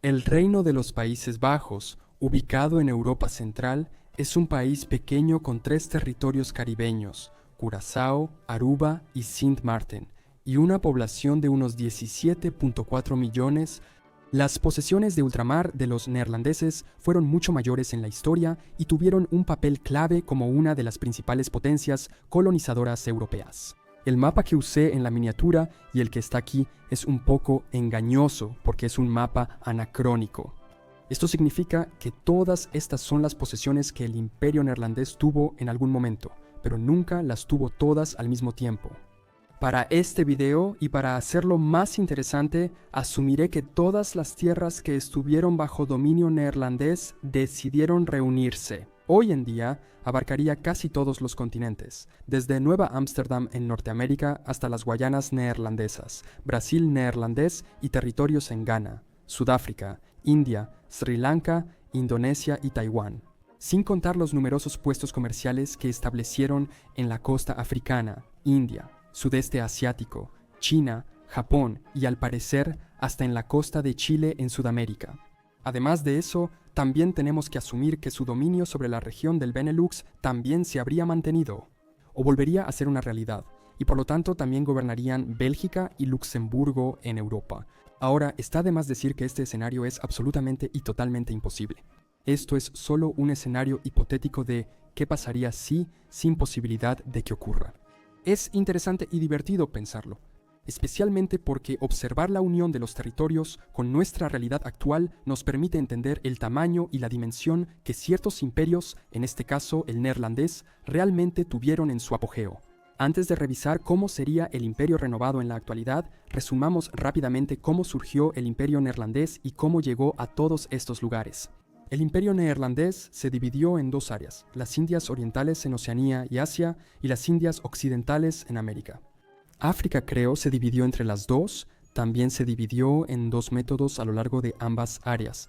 El Reino de los Países Bajos, ubicado en Europa Central, es un país pequeño con 3 territorios caribeños, Curazao, Aruba y Sint Maarten, y una población de unos 17.4 millones. Las posesiones de ultramar de los neerlandeses fueron mucho mayores en la historia y tuvieron un papel clave como una de las principales potencias colonizadoras europeas. El mapa que usé en la miniatura y el que está aquí es un poco engañoso porque es un mapa anacrónico. Esto significa que todas estas son las posesiones que el imperio neerlandés tuvo en algún momento, pero nunca las tuvo todas al mismo tiempo. Para este video y para hacerlo más interesante, asumiré que todas las tierras que estuvieron bajo dominio neerlandés decidieron reunirse. Hoy en día abarcaría casi todos los continentes, desde Nueva Ámsterdam en Norteamérica hasta las Guayanas neerlandesas, Brasil neerlandés y territorios en Ghana, Sudáfrica, India, Sri Lanka, Indonesia y Taiwán. Sin contar los numerosos puestos comerciales que establecieron en la costa africana, India, Sudeste Asiático, China, Japón y al parecer hasta en la costa de Chile en Sudamérica. Además de eso, también tenemos que asumir que su dominio sobre la región del Benelux también se habría mantenido, o volvería a ser una realidad, y por lo tanto también gobernarían Bélgica y Luxemburgo en Europa. Ahora, está de más decir que este escenario es absolutamente y totalmente imposible. Esto es solo un escenario hipotético de qué pasaría si, sin posibilidad de que ocurra. Es interesante y divertido pensarlo, especialmente porque observar la unión de los territorios con nuestra realidad actual nos permite entender el tamaño y la dimensión que ciertos imperios, en este caso el neerlandés, realmente tuvieron en su apogeo. Antes de revisar cómo sería el imperio renovado en la actualidad, resumamos rápidamente cómo surgió el imperio neerlandés y cómo llegó a todos estos lugares. El imperio neerlandés se dividió en 2 áreas, las Indias Orientales en Oceanía y Asia y las Indias Occidentales en América. África, creo, se dividió entre las dos, también se dividió en 2 métodos a lo largo de ambas áreas.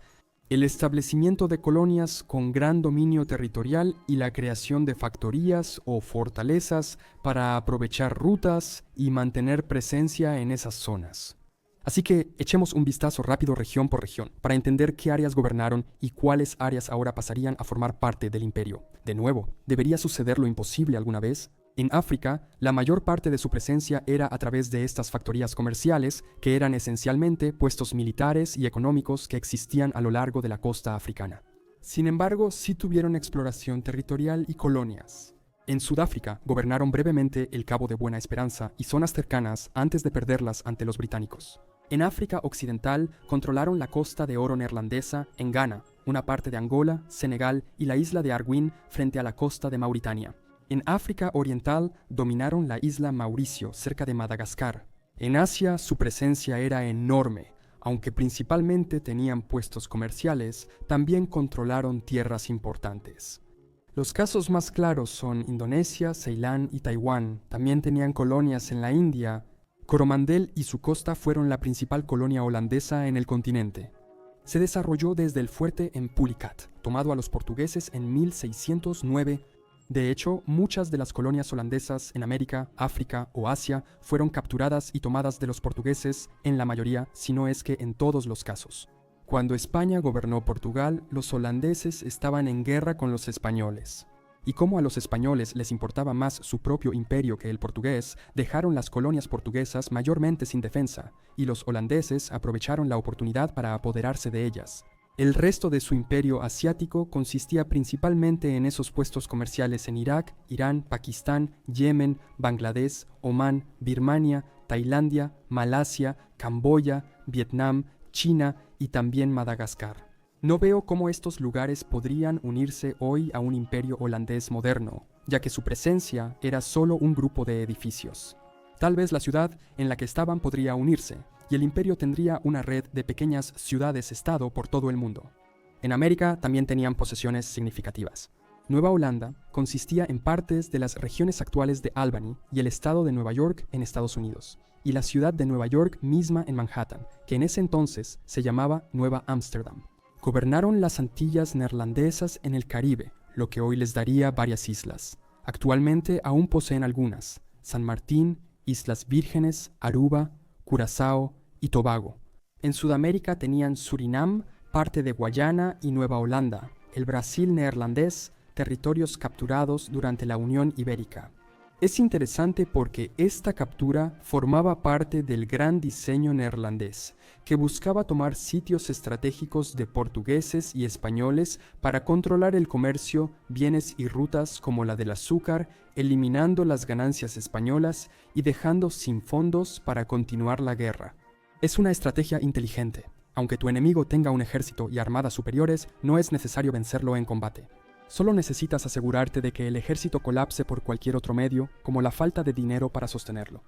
El establecimiento de colonias con gran dominio territorial y la creación de factorías o fortalezas para aprovechar rutas y mantener presencia en esas zonas. Así que echemos un vistazo rápido región por región para entender qué áreas gobernaron y cuáles áreas ahora pasarían a formar parte del imperio. De nuevo, ¿debería suceder lo imposible alguna vez? En África, la mayor parte de su presencia era a través de estas factorías comerciales, que eran esencialmente puestos militares y económicos que existían a lo largo de la costa africana. Sin embargo, sí tuvieron exploración territorial y colonias. En Sudáfrica gobernaron brevemente el Cabo de Buena Esperanza y zonas cercanas antes de perderlas ante los británicos. En África Occidental controlaron la Costa de Oro neerlandesa en Ghana, una parte de Angola, Senegal y la isla de Arguin frente a la costa de Mauritania. En África Oriental dominaron la isla Mauricio cerca de Madagascar. En Asia su presencia era enorme, aunque principalmente tenían puestos comerciales, también controlaron tierras importantes. Los casos más claros son Indonesia, Ceilán y Taiwán. También tenían colonias en la India. Coromandel y su costa fueron la principal colonia holandesa en el continente. Se desarrolló desde el fuerte en Pulicat, tomado a los portugueses en 1609. De hecho, muchas de las colonias holandesas en América, África o Asia fueron capturadas y tomadas de los portugueses en la mayoría, si no es que en todos los casos. Cuando España gobernó Portugal, los holandeses estaban en guerra con los españoles. Y como a los españoles les importaba más su propio imperio que el portugués, dejaron las colonias portuguesas mayormente sin defensa, y los holandeses aprovecharon la oportunidad para apoderarse de ellas. El resto de su imperio asiático consistía principalmente en esos puestos comerciales en Irak, Irán, Pakistán, Yemen, Bangladesh, Omán, Birmania, Tailandia, Malasia, Camboya, Vietnam, China y también Madagascar. No veo cómo estos lugares podrían unirse hoy a un imperio holandés moderno, ya que su presencia era solo un grupo de edificios. Tal vez la ciudad en la que estaban podría unirse, y el imperio tendría una red de pequeñas ciudades-estado por todo el mundo. En América también tenían posesiones significativas. Nueva Holanda consistía en partes de las regiones actuales de Albany y el estado de Nueva York en Estados Unidos, y la ciudad de Nueva York misma en Manhattan, que en ese entonces se llamaba Nueva Ámsterdam. Gobernaron las Antillas neerlandesas en el Caribe, lo que hoy les daría varias islas. Actualmente aún poseen algunas: San Martín, Islas Vírgenes, Aruba, Curazao y Tobago. En Sudamérica tenían Surinam, parte de Guayana y Nueva Holanda, el Brasil neerlandés, territorios capturados durante la Unión Ibérica. Es interesante porque esta captura formaba parte del gran diseño neerlandés, que buscaba tomar sitios estratégicos de portugueses y españoles para controlar el comercio, bienes y rutas como la del azúcar, eliminando las ganancias españolas y dejando sin fondos para continuar la guerra. Es una estrategia inteligente. Aunque tu enemigo tenga un ejército y armadas superiores, no es necesario vencerlo en combate. Solo necesitas asegurarte de que el ejército colapse por cualquier otro medio, como la falta de dinero para sostenerlo.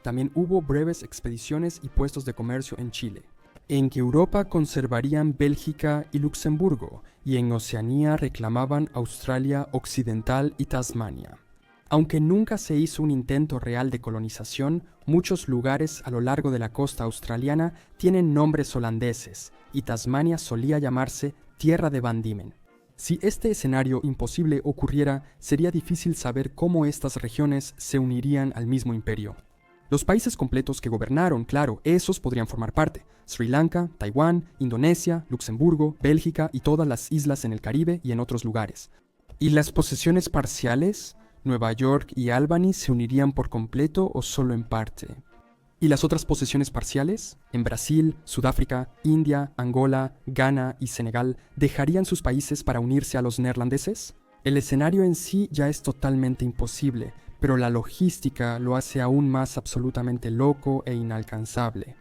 También hubo breves expediciones y puestos de comercio en Chile. En Europa conservarían Bélgica y Luxemburgo, y en Oceanía reclamaban Australia Occidental y Tasmania. Aunque nunca se hizo un intento real de colonización, muchos lugares a lo largo de la costa australiana tienen nombres holandeses, y Tasmania solía llamarse Tierra de Van Diemen. Si este escenario imposible ocurriera, sería difícil saber cómo estas regiones se unirían al mismo imperio. Los países completos que gobernaron, claro, esos podrían formar parte: Sri Lanka, Taiwán, Indonesia, Luxemburgo, Bélgica y todas las islas en el Caribe y en otros lugares. ¿Y las posesiones parciales? ¿Nueva York y Albany se unirían por completo o solo en parte? ¿Y las otras posesiones parciales? En Brasil, Sudáfrica, India, Angola, Ghana y Senegal, ¿dejarían sus países para unirse a los neerlandeses? El escenario en sí ya es totalmente imposible, pero la logística lo hace aún más absolutamente loco e inalcanzable.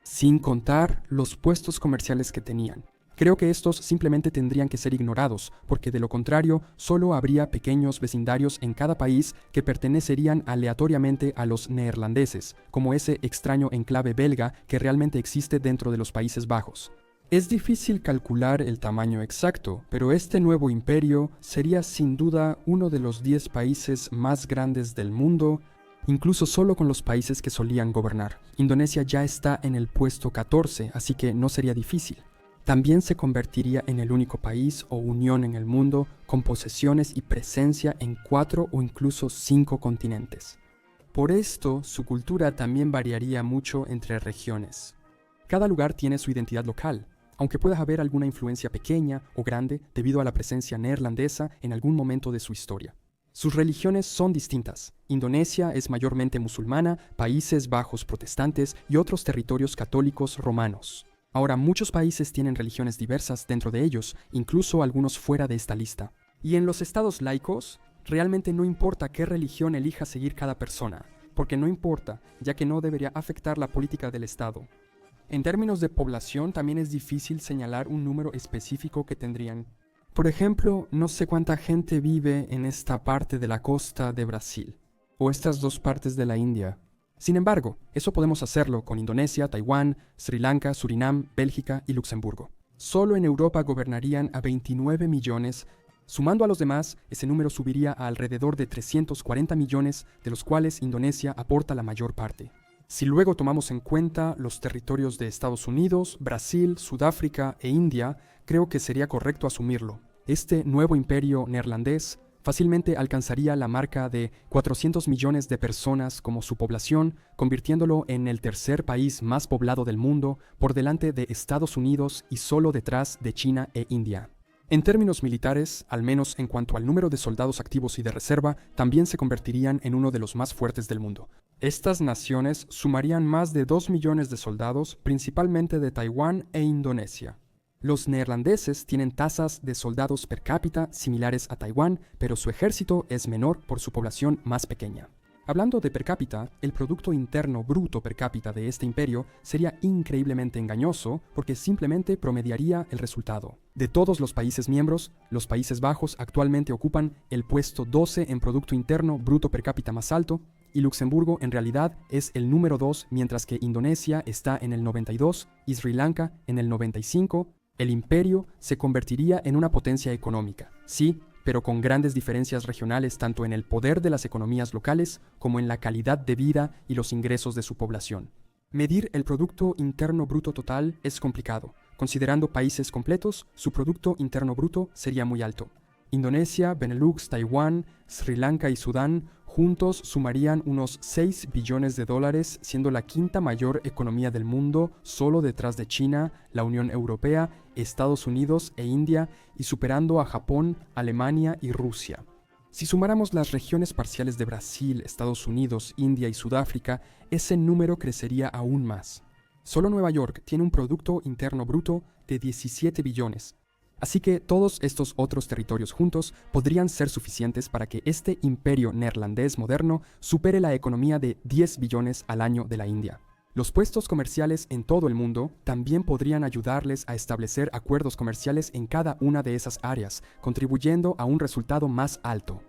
Sin contar los puestos comerciales que tenían. Creo que estos simplemente tendrían que ser ignorados, porque de lo contrario solo habría pequeños vecindarios en cada país que pertenecerían aleatoriamente a los neerlandeses, como ese extraño enclave belga que realmente existe dentro de los Países Bajos. Es difícil calcular el tamaño exacto, pero este nuevo imperio sería sin duda uno de los 10 países más grandes del mundo, incluso solo con los países que solían gobernar. Indonesia ya está en el puesto 14, así que no sería difícil. También se convertiría en el único país o unión en el mundo con posesiones y presencia en 4 o incluso 5 continentes. Por esto, su cultura también variaría mucho entre regiones. Cada lugar tiene su identidad local, aunque pueda haber alguna influencia pequeña o grande debido a la presencia neerlandesa en algún momento de su historia. Sus religiones son distintas. Indonesia es mayormente musulmana, Países Bajos protestantes y otros territorios católicos romanos. Ahora, muchos países tienen religiones diversas dentro de ellos, incluso algunos fuera de esta lista. Y en los estados laicos, realmente no importa qué religión elija seguir cada persona, porque no importa, ya que no debería afectar la política del estado. En términos de población, también es difícil señalar un número específico que tendrían. Por ejemplo, no sé cuánta gente vive en esta parte de la costa de Brasil, o estas dos partes de la India. Sin embargo, eso podemos hacerlo con Indonesia, Taiwán, Sri Lanka, Surinam, Bélgica y Luxemburgo. Solo en Europa gobernarían a 29 millones. Sumando a los demás, ese número subiría a alrededor de 340 millones, de los cuales Indonesia aporta la mayor parte. Si luego tomamos en cuenta los territorios de Estados Unidos, Brasil, Sudáfrica e India, creo que sería correcto asumirlo. Este nuevo imperio neerlandés fácilmente alcanzaría la marca de 400 millones de personas como su población, convirtiéndolo en el tercer país más poblado del mundo, por delante de Estados Unidos y solo detrás de China e India. En términos militares, al menos en cuanto al número de soldados activos y de reserva, también se convertirían en uno de los más fuertes del mundo. Estas naciones sumarían más de 2 millones de soldados, principalmente de Taiwán e Indonesia. Los neerlandeses tienen tasas de soldados per cápita similares a Taiwán, pero su ejército es menor por su población más pequeña. Hablando de per cápita, el Producto Interno Bruto per cápita de este imperio sería increíblemente engañoso porque simplemente promediaría el resultado. De todos los países miembros, los Países Bajos actualmente ocupan el puesto 12 en Producto Interno Bruto per cápita más alto, y Luxemburgo en realidad es el número 2, mientras que Indonesia está en el 92 y Sri Lanka en el 95. El imperio se convertiría en una potencia económica, sí, pero con grandes diferencias regionales tanto en el poder de las economías locales como en la calidad de vida y los ingresos de su población. Medir el Producto Interno Bruto total es complicado. Considerando países completos, su Producto Interno Bruto sería muy alto. Indonesia, Benelux, Taiwán, Sri Lanka y Sudán juntos sumarían unos 6 billones de dólares, siendo la quinta mayor economía del mundo, solo detrás de China, la Unión Europea, Estados Unidos e India, y superando a Japón, Alemania y Rusia. Si sumáramos las regiones parciales de Brasil, Estados Unidos, India y Sudáfrica, ese número crecería aún más. Solo Nueva York tiene un Producto Interno Bruto de 17 billones. Así que todos estos otros territorios juntos podrían ser suficientes para que este imperio neerlandés moderno supere la economía de 10 billones al año de la India. Los puestos comerciales en todo el mundo también podrían ayudarles a establecer acuerdos comerciales en cada una de esas áreas, contribuyendo a un resultado más alto.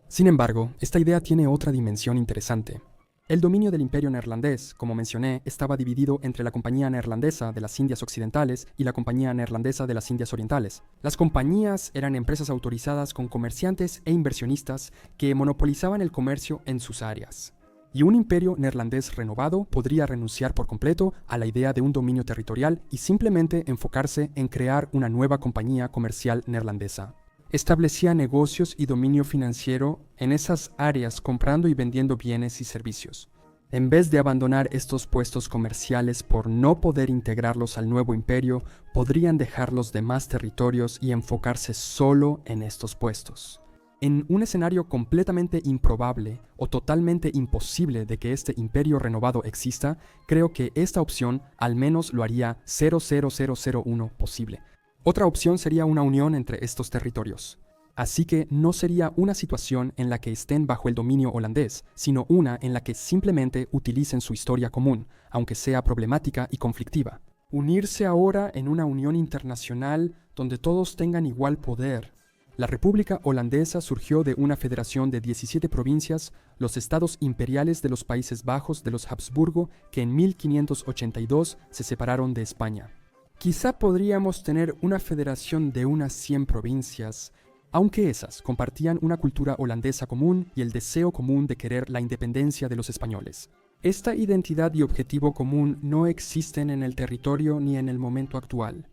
Sin embargo, esta idea tiene otra dimensión interesante. El dominio del imperio neerlandés, como mencioné, estaba dividido entre la Compañía Neerlandesa de las Indias Occidentales y la Compañía Neerlandesa de las Indias Orientales. Las compañías eran empresas autorizadas con comerciantes e inversionistas que monopolizaban el comercio en sus áreas. Y un imperio neerlandés renovado podría renunciar por completo a la idea de un dominio territorial y simplemente enfocarse en crear una nueva compañía comercial neerlandesa. Establecía negocios y dominio financiero en esas áreas comprando y vendiendo bienes y servicios. En vez de abandonar estos puestos comerciales por no poder integrarlos al nuevo imperio, podrían dejar los demás territorios y enfocarse solo en estos puestos. En un escenario completamente improbable o totalmente imposible de que este imperio renovado exista, creo que esta opción al menos lo haría 00001 posible. Otra opción sería una unión entre estos territorios. Así que no sería una situación en la que estén bajo el dominio holandés, sino una en la que simplemente utilicen su historia común, aunque sea problemática y conflictiva. Unirse ahora en una unión internacional donde todos tengan igual poder. La República Holandesa surgió de una federación de 17 provincias, los estados imperiales de los Países Bajos de los Habsburgo, que en 1582 se separaron de España. Quizá podríamos tener una federación de unas 100 provincias, aunque esas compartían una cultura holandesa común y el deseo común de querer la independencia de los españoles. Esta identidad y objetivo común no existen en el territorio ni en el momento actual.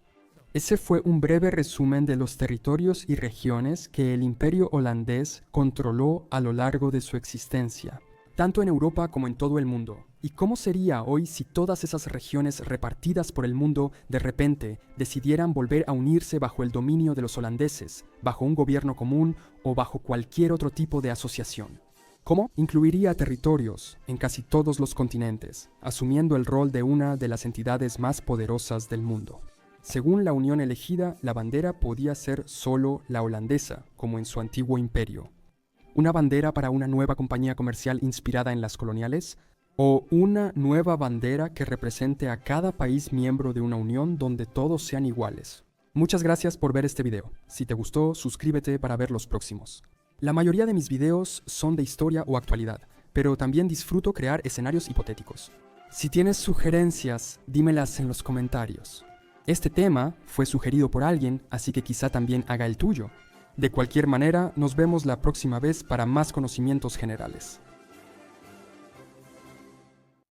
Ese fue un breve resumen de los territorios y regiones que el imperio holandés controló a lo largo de su existencia, tanto en Europa como en todo el mundo. ¿Y cómo sería hoy si todas esas regiones repartidas por el mundo de repente decidieran volver a unirse bajo el dominio de los holandeses, bajo un gobierno común o bajo cualquier otro tipo de asociación? ¿Cómo? Incluiría territorios en casi todos los continentes, asumiendo el rol de una de las entidades más poderosas del mundo. Según la unión elegida, la bandera podía ser solo la holandesa, como en su antiguo imperio. ¿Una bandera para una nueva compañía comercial inspirada en las coloniales? ¿O una nueva bandera que represente a cada país miembro de una unión donde todos sean iguales? Muchas gracias por ver este video. Si te gustó, suscríbete para ver los próximos. La mayoría de mis videos son de historia o actualidad, pero también disfruto crear escenarios hipotéticos. Si tienes sugerencias, dímelas en los comentarios. Este tema fue sugerido por alguien, así que quizá también haga el tuyo. De cualquier manera, nos vemos la próxima vez para más conocimientos generales.